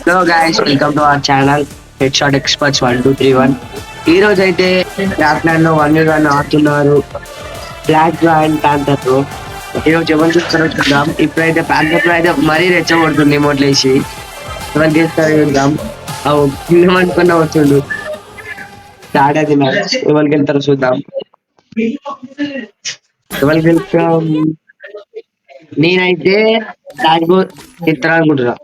Hello guys, welcome to our channel head shot experts 1231. ఈ రోజు అయితే ల్యాండ్ లో 1v1 ఆడుతున్నారు బ్లాక్ డ్రా అండ్ ప్యాంథర్ తో. ఈ రోజు ఎవరు చూస్తారో చూద్దాం. ఇప్పుడైతే ప్యాంథర్ లో అయితే మరీ రెచ్చగొడుతుంది ఎమోట్లు వేసి. ఎవరు చేస్తారో చూద్దాం. కిందమనుకున్నా వస్తుండు. స్టార్ట్ అయితే మ్యాచ్. ఎవరికి వెళ్తారో చూద్దాం. ఎవరికి వెళ్తాం? నేనైతే దానికి ఇస్తాను అనుకుంటున్నా.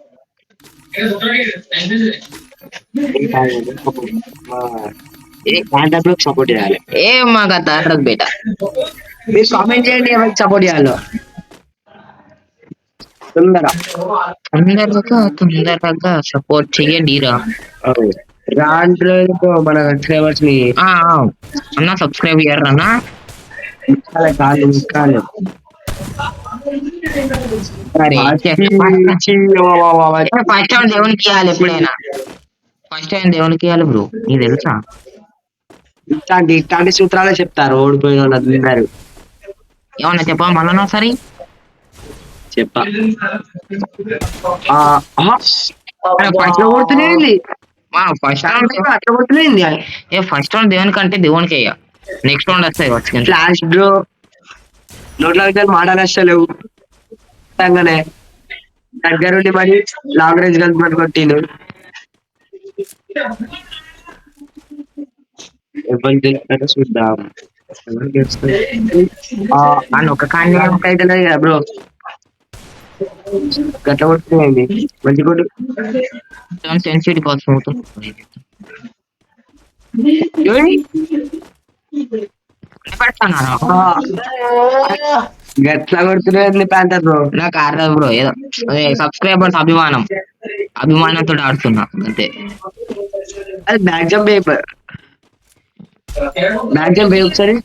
సపోర్ట్ చేయాలి. ఏం మాకు తారక్ బేట మీరు కామెంట్ చేయండి ఎవరికి సపోర్ట్ చేయాలో. తొందరగా సపోర్ట్ చెయ్యండిరా. దాంట్లో మన సబ్స్క్రైబర్స్ ని అన్న సబ్స్క్రైబ్ అయ్యారు అన్న. కాదు ఫస్ట్ టైం దేవునికి ఇవ్వాలి. ఎప్పుడైనా ఫస్ట్ టైం దేవునికి ఇవ్వాలి బ్రో. నీకు తెలుసా? ఇట్లాంటి సూత్రాలే చెప్తారు ఓడిపోయిన వాళ్ళు అందరు. ఏమన్నా చెప్పా మళ్ళా ఒకసారి చెప్పా. ఫస్ట్ కొడుతున్నాయింది. అట్లా కొడుతున్నాయింది. ఫస్ట్ రౌండ్ దేవునికి అంటే దేవునికి అయ్యా. నెక్స్ట్ రౌండ్ వస్తాయి ఫ్లాష్ బ్రో. నోట్ల మాటలు వస్తలేవు. దగ్గరుండి మరి లాంగ్ రేంజ్ కలుపుకొని కొట్టిను. ఎవరు చూద్దాం. ఒక కానీ అయితే బ్రో గట్ల కొడుతున్నాయండి. మంచి కొట్టు. సెన్సిటీ కోసం గట్లా కొడుతున్నాయి ప్యాంటర్ బ్రో. నాకు అర్థం బ్రో. ఏదో సబ్స్క్రైబర్స్ అభిమానంతో ఆడుతున్నా అంతే. అది back jump paper. Back jump ఒకసారి.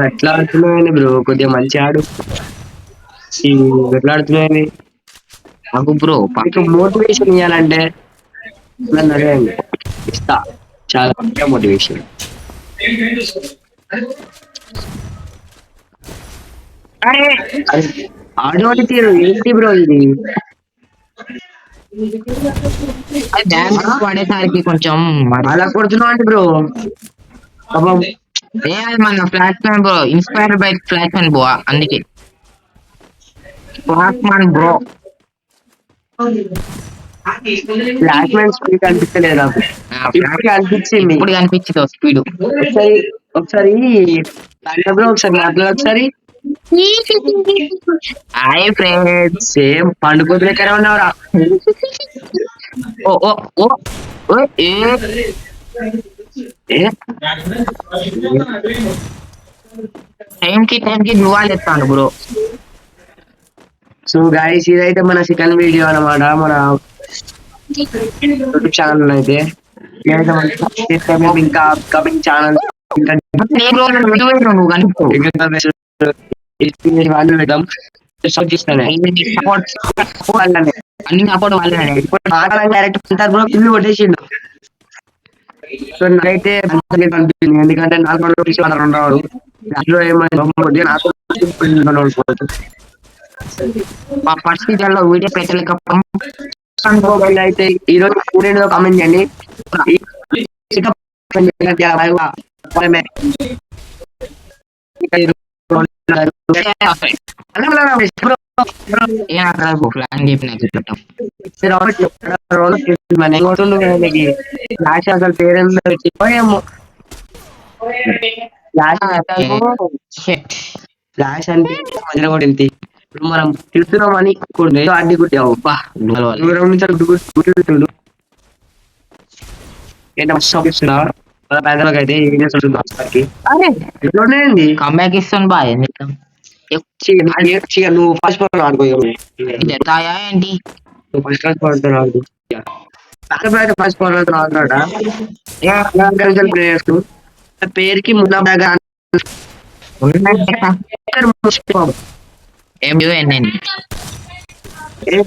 ఎట్లా ఆడుతున్నాయండి బ్రో? కొద్దిగా మంచి ఆడు. ఎట్లా ఆడుతున్నాయండి? నాకు బ్రో మోటివేషన్ ఇవ్వాలంటే ఇస్తా. చాలా మోటివేషన్. ఆడోటి తీరు ఏంటి బ్రో ఇది? పడేసరికి కొంచెం అలా కొడుతున్నావు అంటే బ్రో. మన flash man bro. Inspired by flash man bro. అందుకే flash man bro. Flash man speed అనిపించలేదు నాకు. అనిపించింది. ఇప్పుడు కనిపించింది స్పీడ్. ఒకసారి ఒకసారి హాయ్ ఫ్రెండ్స్. సేమ్ పండుగ దగ్గర ఉన్నావురా. టైంకి దువాలు ఎత్తాను బ్రో. సో గైస్, ఇదైతే మన సెకండ్ వీడియో అన్నమాట. మన యూట్యూబ్ ఛానల్ అయితే ఇంకా అప్కమింగ్ ఛానల్ కొట్టేసిండు. సో నాకైతే అనిపించింది. ఎందుకంటే నాకు ఉండవు. దాంట్లో ఏమైనా ఫస్ట్ లో వీడియో పెట్టలేకపోవడం అయితే ఈరోజు స్టూడెంట్ కామెంట్ చేయండి. అసలు పేరేమో ఫ్లాష్ అంటే మధ్యలో కూడా వెళ్తే ఇప్పుడు మనం తిడుతున్నామని అడ్డి కుట్టావు. దూరం నుంచి గుర్తుండు. ఏంటి అయితే ఎట్లున్నాయండి? కంబ్యాక్ ఇస్తాను బాయ్. నువ్వు ఫస్ట్ ఆడుకో. ఏంటి ఫస్ట్ ఆడుకో. ఫస్ట్ ఆడుతున్నాడా ప్లేయర్స్ పేరుకి మున్నా బ్యాగ్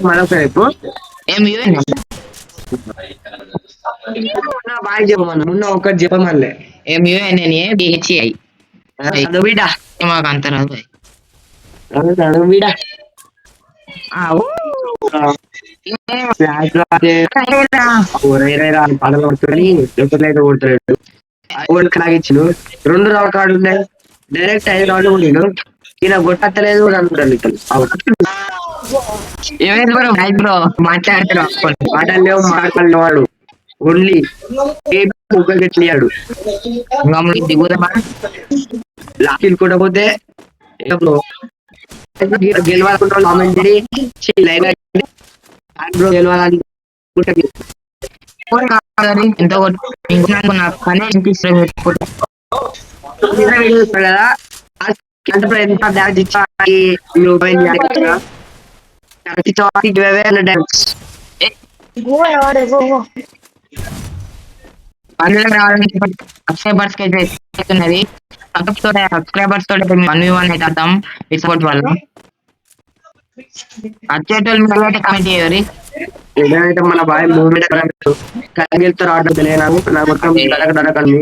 మరొకసారి బాగా చెప్పమన్నా. మున్న ఒకటి చెప్పమల్లే. MUNNA BHI. బిడ్డ మాకు అంత రాదు. వీడా ఆవు. ఫ్లాట్ పడలు పడుతుంది ఎప్పుడైతే కొడుతున్నాడు ఓడికి లాగిచ్చిండు 2 రౌండ్ ఉన్నాయి డైరెక్ట్ 5 రౌండ్లు కొట్టిండు ఈయన కొట్టలేదు కూడా అనుకుంటాను ఇతను ఏమైంది బ్రో హాయ్ బ్రో మాట్లాడుతున్నావు మాటలు మాట్లాడలేవు వాడు ఓన్లీ ఉపయోగించలేడు దిగుదమ్మా లాకిల్ కొట్టకపోతే గెలవాలనుకుంటే కామెంట్ లైన్ గెలవాలనుకుంటే ఎంతో పని కదా అంటే ఎంత డ్యాన్స్ ఇచ్చి సబ్స్క్రైబర్స్ కి అయితే ఉన్నది సబ్స్క్రైబర్స్ తోటి 1v1 అయితే అర్థం సపోర్ట్ వల్ల వచ్చేటోళ్ళు మీరు అయితే కామెంట్ చేయరు ఏదైతే మన బాయ్ మూమెంట్ కలిగితే రావడం తెలియదు నా మొత్తం డరకండి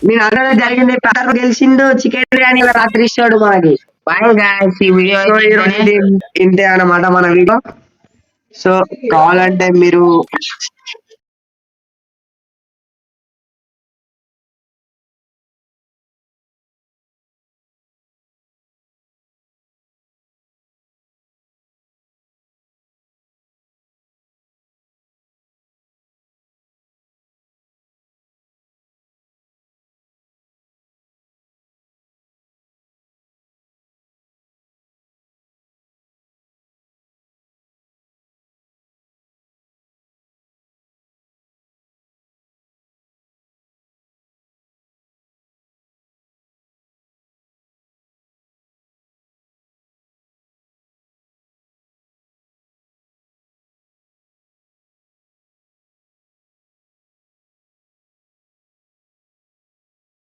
నేను అక్కడ జరిగింది గెలిచిండు చికెన్ బిర్యానీ రాత్రి ఇస్తాడు మనకి బాయ్ గాయ్స్ ఈ వీడియో ఇంతే అన్నమాట మన వీడియో సో కావాలంటే మీరు